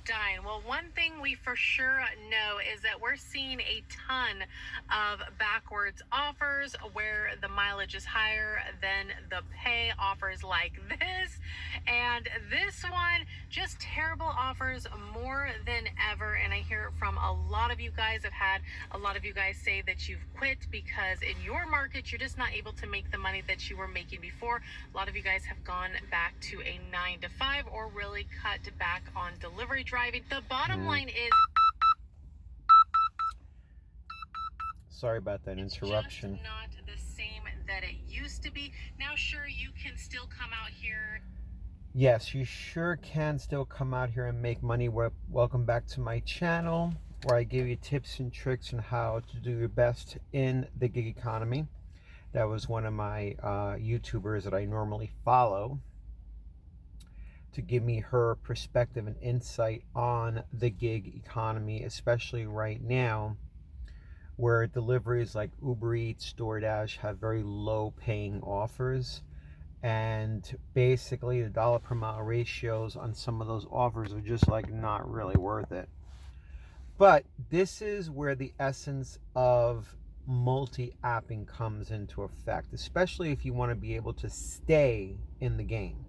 dying. Well, one thing we for sure know is that we're seeing a ton of backwards offers where the mileage is higher than the pay, offers like this. And this one, just terrible offers more than ever. And I hear it from a lot of you guys. Have had a lot of you guys say that you've quit because in your market, you're just not able to make the money that you were making before. A lot of you guys have gone back to a 9 to 5 or really cut back on delivery driving. The bottom line is, sorry about that interruption. it's just not the same that it used to be. Now, sure, you can still come out here. Yes, you sure can still come out here and make money. Welcome back to my channel, where I give you tips and tricks on how to do your best in the gig economy. That was one of my YouTubers that I normally follow to give me her perspective and insight on the gig economy, especially right now, where deliveries like Uber Eats, DoorDash have very low paying offers. And basically the dollar per mile ratios on some of those offers are just like not really worth it. But this is where the essence of multi-apping comes into effect, especially if you want to be able to stay in the game.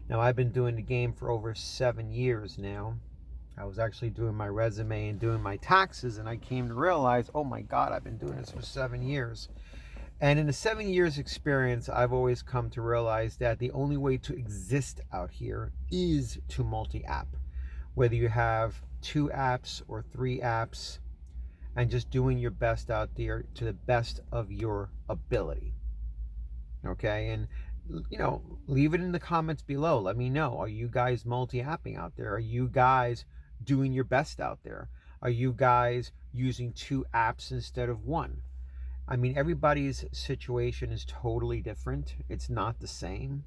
Now, I've been doing the game for over 7 years now. I was actually doing my resume and doing my taxes, and I came to realize, oh my God, I've been doing this for 7 years. And in the 7 years experience, I've always come to realize that the only way to exist out here is to multi-app. Whether you have 2 apps or 3 apps, and just doing your best out there to the best of your ability. Okay, and leave it in the comments below. Let me know. Are you guys multi-apping out there? Are you guys doing your best out there? Are you guys using 2 apps instead of 1? I mean, everybody's situation is totally different. It's not the same.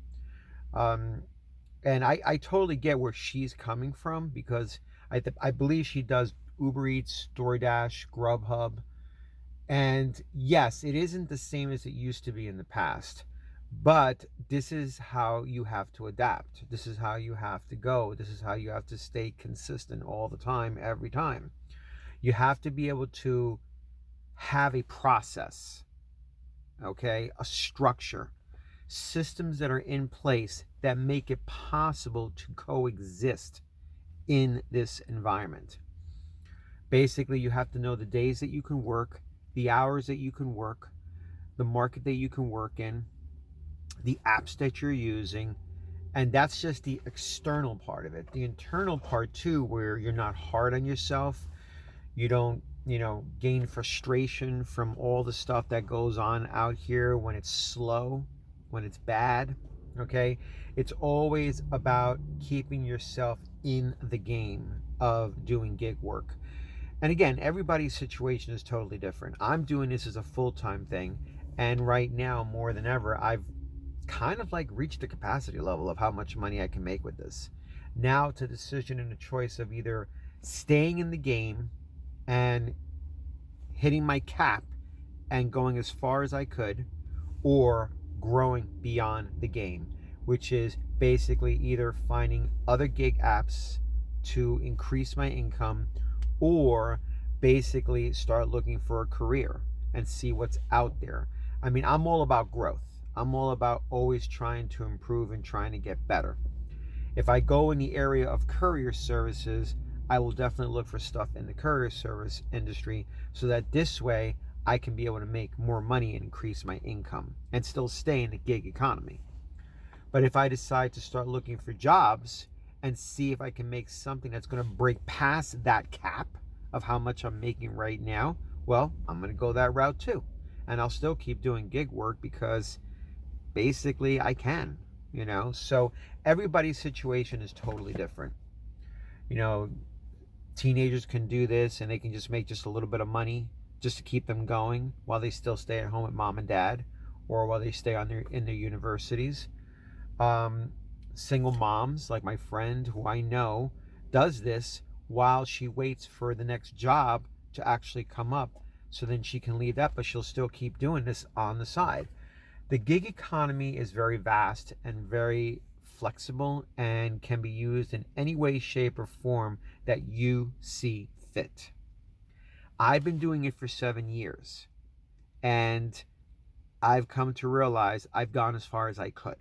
And I totally get where she's coming from, because I believe she does Uber Eats, DoorDash, Grubhub. And yes, it isn't the same as it used to be in the past. But this is how you have to adapt. This is how you have to go. This is how you have to stay consistent all the time, every time. You have to be able to have a process, okay, a structure, systems that are in place that make it possible to coexist in this environment. Basically, you have to know the days that you can work, the hours that you can work, the market that you can work in, the apps that you're using, and that's just the external part of it. The internal part too, where you're not hard on yourself, you don't gain frustration from all the stuff that goes on out here when it's slow, when it's bad. Okay, it's always about keeping yourself in the game of doing gig work. And again, everybody's situation is totally different. I'm doing this as a full-time thing, and right now more than ever, I've kind of like reached the capacity level of how much money I can make with this. Now it's a decision and a choice of either staying in the game and hitting my cap and going as far as I could, or growing beyond the game, which is basically either finding other gig apps to increase my income, or basically start looking for a career and see what's out there. I mean, I'm all about growth. I'm all about always trying to improve and trying to get better. If I go in the area of courier services, I will definitely look for stuff in the courier service industry, so that this way I can be able to make more money and increase my income and still stay in the gig economy. But if I decide to start looking for jobs and see if I can make something that's going to break past that cap of how much I'm making right now, well, I'm going to go that route too. And I'll still keep doing gig work because basically I can, so everybody's situation is totally different. Teenagers can do this and they can just make just a little bit of money just to keep them going while they still stay at home with mom and dad, or while they stay in their universities. Single moms like my friend, who I know does this while she waits for the next job to actually come up, so then she can leave that, but she'll still keep doing this on the side. The gig economy is very vast and very flexible and can be used in any way, shape, or form that you see fit. I've been doing it for 7 years, and I've come to realize I've gone as far as I could.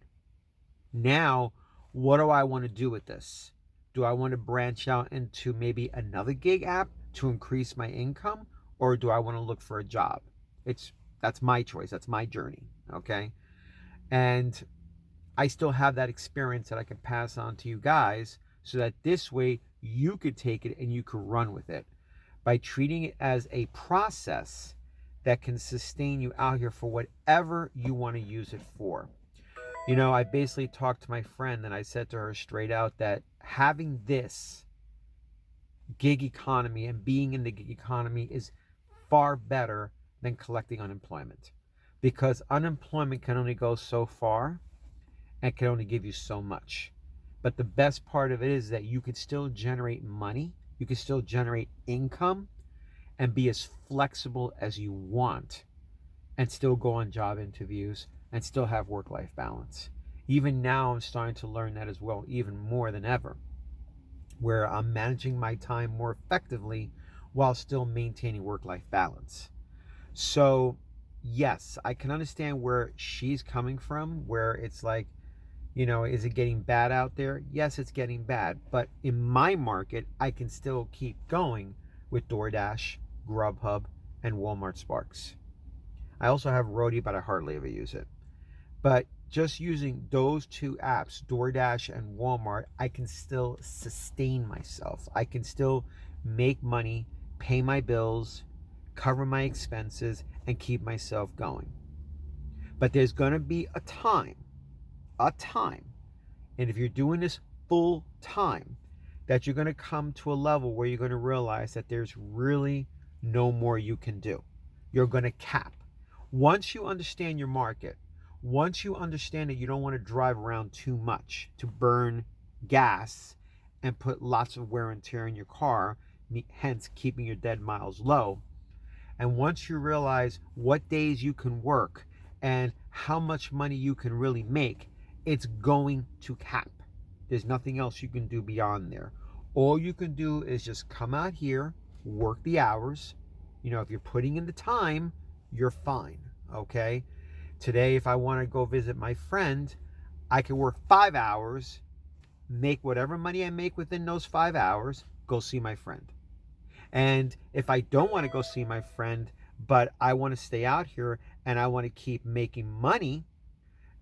Now, what do I want to do with this? Do I want to branch out into maybe another gig app to increase my income, or do I want to look for a job? That's my choice. That's my journey, okay? And I still have that experience that I can pass on to you guys so that this way you could take it and you could run with it by treating it as a process that can sustain you out here for whatever you want to use it for. You know, I basically talked to my friend and I said to her straight out that having this gig economy and being in the gig economy is far better than collecting unemployment, because unemployment can only go so far and can only give you so much. But the best part of it is that you could still generate money, you can still generate income, and be as flexible as you want, and still go on job interviews and still have work-life balance. Even now, I'm starting to learn that as well, even more than ever, where I'm managing my time more effectively while still maintaining work-life balance. So, yes, I can understand where she's coming from, where it's like, you know, is it getting bad out there? Yes, it's getting bad. But in my market, I can still keep going with DoorDash, Grubhub, and Walmart Sparks. I also have Roadie, but I hardly ever use it. But just using those two apps, DoorDash and Walmart, I can still sustain myself. I can still make money, pay my bills, cover my expenses, and keep myself going. But there's going to be a time, and if you're doing this full time, that you're going to come to a level where you're going to realize that there's really no more you can do. You're going to cap. Once you understand your market, once you understand that you don't want to drive around too much to burn gas and put lots of wear and tear in your car, hence keeping your dead miles low, and once you realize what days you can work and how much money you can really make, it's going to cap. There's nothing else you can do beyond there. All you can do is just come out here, work the hours. You know, if you're putting in the time, you're fine, okay? Today, if I want to go visit my friend, I can work 5 hours, make whatever money I make within those 5 hours, go see my friend. And if I don't want to go see my friend, but I want to stay out here and I want to keep making money,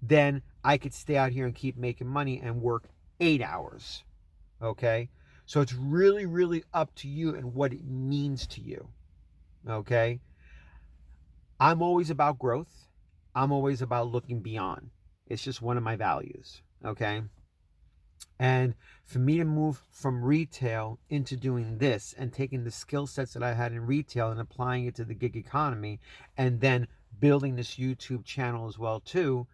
then I could stay out here and keep making money and work 8 hours, okay? So it's really, really up to you and what it means to you, okay? I'm always about growth. I'm always about looking beyond. It's just one of my values, okay? And for me to move from retail into doing this and taking the skill sets that I had in retail and applying it to the gig economy, and then building this YouTube channel as well too,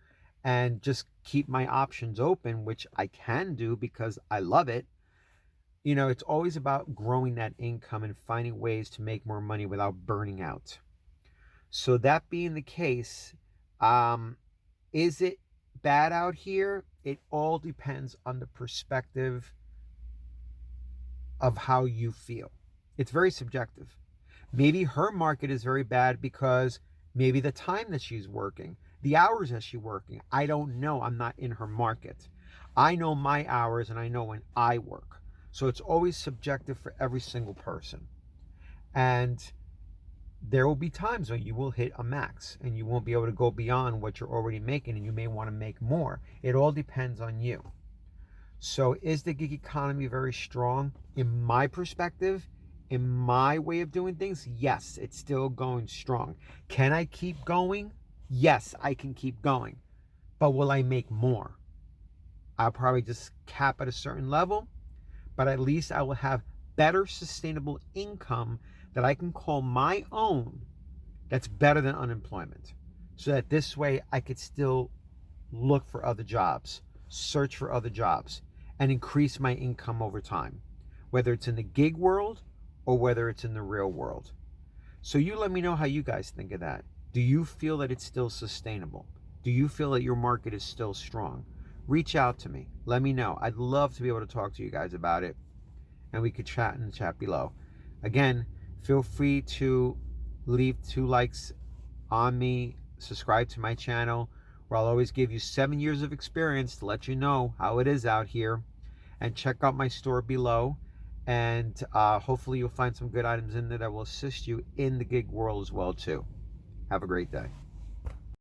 and just keep my options open, which I can do because I love it. You know, it's always about growing that income and finding ways to make more money without burning out. So that being the case, is it bad out here? It all depends on the perspective of how you feel. It's very subjective. Maybe her market is very bad because maybe the time that she's working, the hours that she's working. I don't know. I'm not in her market. I know my hours and I know when I work. So it's always subjective for every single person. And there will be times when you will hit a max and you won't be able to go beyond what you're already making, and you may want to make more. It all depends on you. So is the gig economy very strong? In my perspective, in my way of doing things, yes, it's still going strong. Can I keep going? Yes, I can keep going. But will I make more? I'll probably just cap at a certain level, but at least I will have better sustainable income that I can call my own, that's better than unemployment. So that this way I could still look for other jobs, search for other jobs, and increase my income over time, whether it's in the gig world or whether it's in the real world. So you let me know how you guys think of that. Do you feel that it's still sustainable? Do you feel that your market is still strong? reach out to me. Let me know. I'd love to be able to talk to you guys about it, and we could chat in the chat below. Again, feel free to leave 2 likes on me, subscribe to my channel, where I'll always give you 7 years of experience to let you know how it is out here. And check out my store below, and hopefully you'll find some good items in there that will assist you in the gig world as well too. Have a great day.